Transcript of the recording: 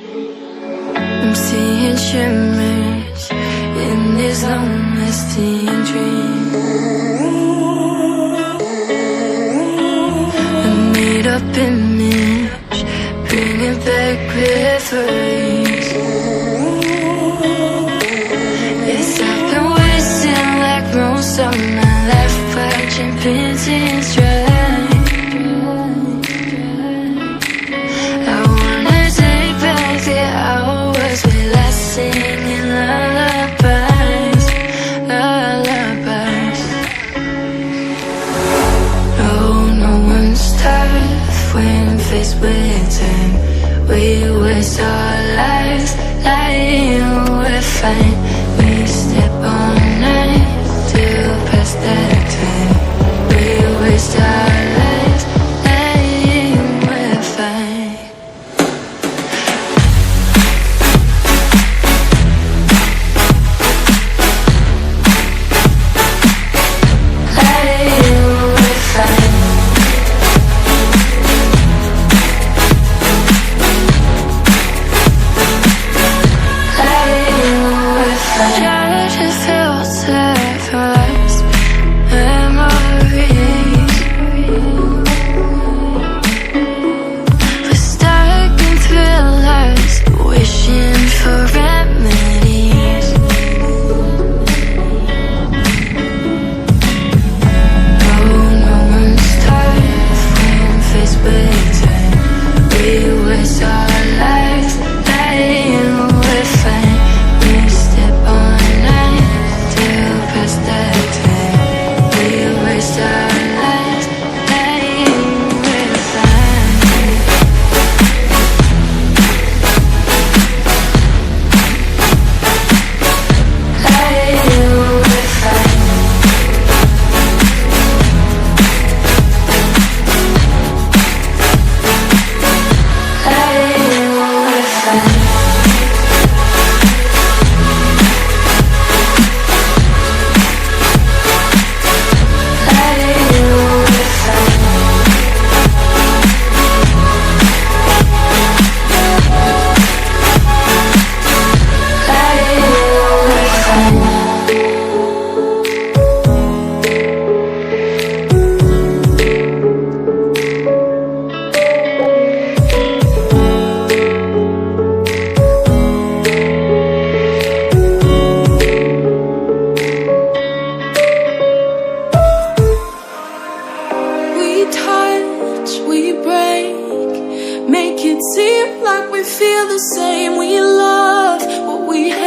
I'm seeing shimmers in this long-lasting dream. A made-up image, bringing back memories. Yes, I've been wasting like most of my life, watching paintings dry. I wanna take back the hours we last singing lullabies, lullabies. Oh, no one's tough when faced with time. We waste our lives lying, we're fine. We step all night till past that time. We waste our lives lying, we're fine. Make it seem like we feel the same. We love what we have.